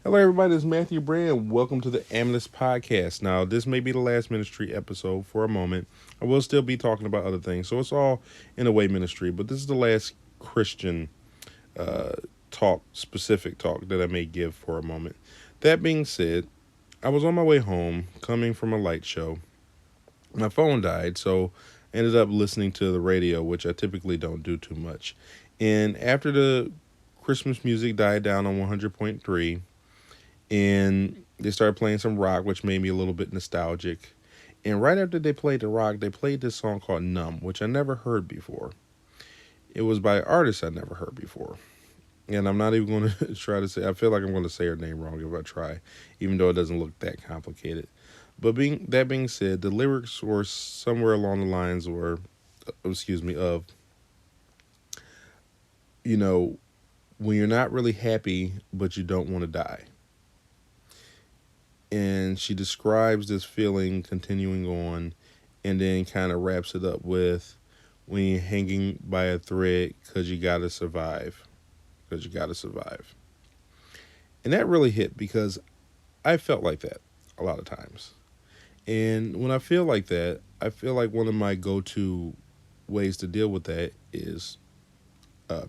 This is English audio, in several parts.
Hello, everybody. This is Matthew Brand. Welcome to the Amnesty Podcast. Now, this may be the last ministry episode for a moment. I will still be talking about other things, so it's all in a way ministry. But this is the last Christian uh, specific talk that I may give for a moment. That being said, I was on my way home, coming from a light show. My phone died, so I ended up listening to the radio, which I typically don't do too much. And after the Christmas music died down on 100.3, and they started playing some rock, which made me a little bit nostalgic. And right after they played the rock, they played this song called Numb, which I never heard before. It was by an artist I never heard before. And I'm not even going to try to say, I feel like I'm going to say her name wrong if I try, even though it doesn't look that complicated. But being said, the lyrics were somewhere along the lines of, you know, when you're not really happy, but you don't want to die. And she describes this feeling continuing on and then kind of wraps it up with when you're hanging by a thread because you got to survive. Because you got to survive. And that really hit because I felt like that a lot of times. And when I feel like that, I feel like one of my go to ways to deal with that is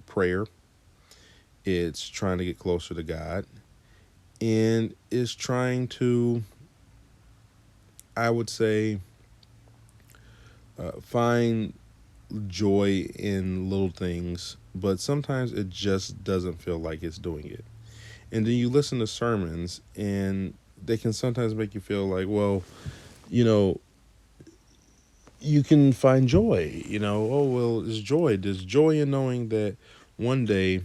prayer. It's trying to get closer to God. And it's trying to, I would say, find joy in little things, but sometimes it just doesn't feel like it's doing it. And then you listen to sermons, and they can sometimes make you feel like, well, you know, you can find joy. Oh, well, there's joy. There's joy in knowing that one day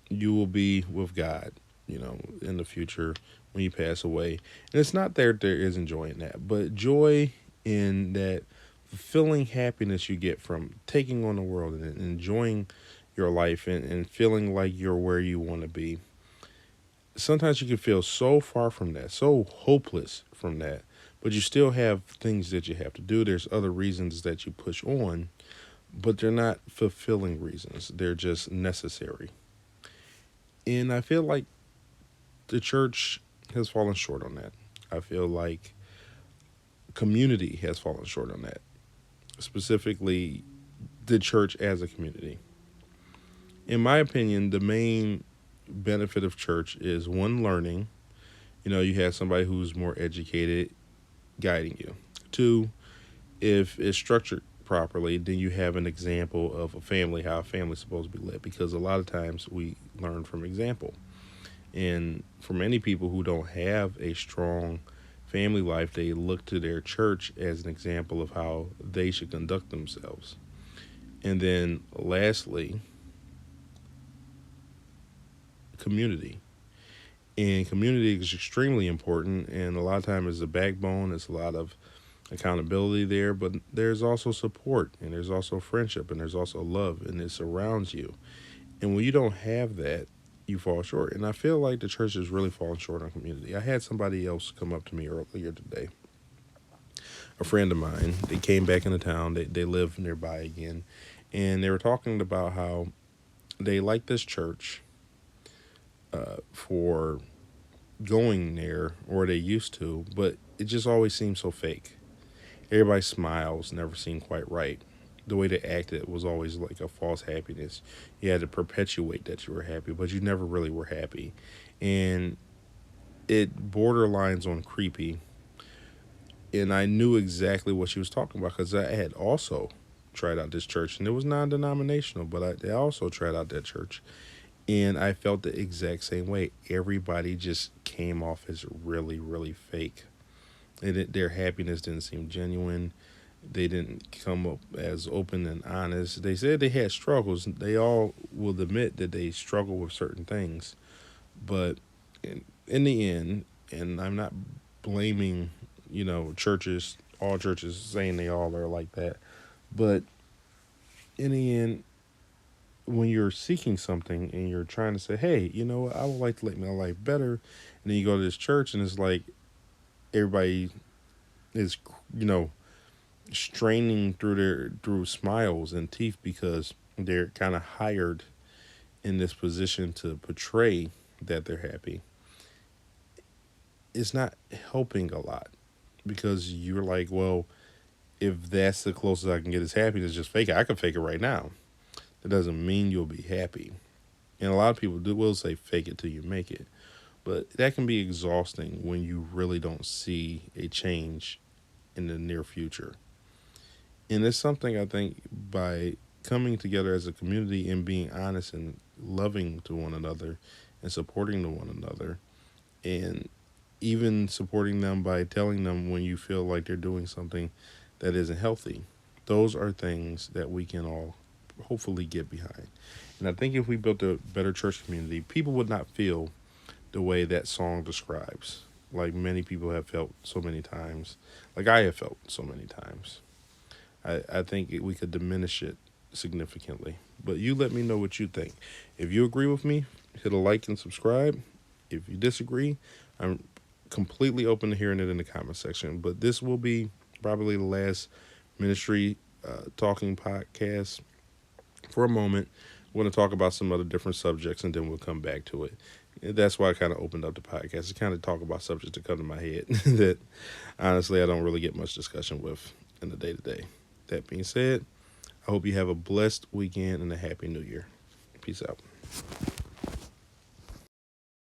you will be with God, in the future when you pass away. And it's not there isn't joy in that, but joy in that fulfilling happiness you get from taking on the world and enjoying your life and feeling like you're where you want to be. Sometimes you can feel so far from that, so hopeless from that, but you still have things that you have to do. There's other reasons that you push on, but they're not fulfilling reasons. They're just necessary. And I feel like the church has fallen short on that. I feel like community has fallen short on that. Specifically, the church as a community. In my opinion, the main benefit of church is one, learning. You have somebody who's more educated guiding you. Two, if it's structured properly, then you have an example of a family, how a family's supposed to be led. Because a lot of times we learn from example. And for many people who don't have a strong family life, they look to their church as an example of how they should conduct themselves. And then lastly, community. And community is extremely important, and a lot of times it's a backbone. It's a lot of accountability there, but there's also support, and there's also friendship, and there's also love, and it surrounds you. And when you don't have that, you fall short. And I feel like the church is really falling short on community. I had somebody else come up to me earlier today, a friend of mine. They came back into town. They live nearby again, and they were talking about how they like this church for going there, or they used to, but it just always seems so fake. Everybody smiles, never seemed quite right. The way they acted was always like a false happiness. You had to perpetuate that you were happy, but you never really were happy. And it borderlines on creepy. And I knew exactly what she was talking about because I had also tried out this church, and it was non-denominational, but I also tried out that church, and I felt the exact same way. Everybody just came off as really, really fake. Their happiness didn't seem genuine. They didn't come up as open and honest. They said they had struggles. They all will admit that they struggle with certain things, but in the end, and I'm not blaming, churches, all churches saying they all are like that, but in the end, when you're seeking something and you're trying to say, hey, what, I would like to make my life better, and then you go to this church and it's like everybody is, you know, straining through smiles and teeth because they're kind of hired in this position to portray that they're happy. it's not helping a lot because you're like, well, if that's the closest I can get is happiness, just fake it. I can fake it right now. That doesn't mean you'll be happy. And a lot of people will say fake it till you make it. But that can be exhausting when you really don't see a change in the near future. And it's something I think by coming together as a community and being honest and loving to one another and supporting to one another and even supporting them by telling them when you feel like they're doing something that isn't healthy. Those are things that we can all hopefully get behind. And I think if we built a better church community, people would not feel the way that song describes, like many people have felt so many times, like I have felt so many times. I think we could diminish it significantly. But you let me know what you think. If you agree with me, hit a like and subscribe. If you disagree, I'm completely open to hearing it in the comment section. But this will be probably the last ministry talking podcast for a moment. We're going to talk about some other different subjects and then we'll come back to it. That's why I kind of opened up the podcast to kind of talk about subjects that come to my head that honestly I don't really get much discussion with in the day to day. That being said, I hope you have a blessed weekend and a happy new year. Peace out.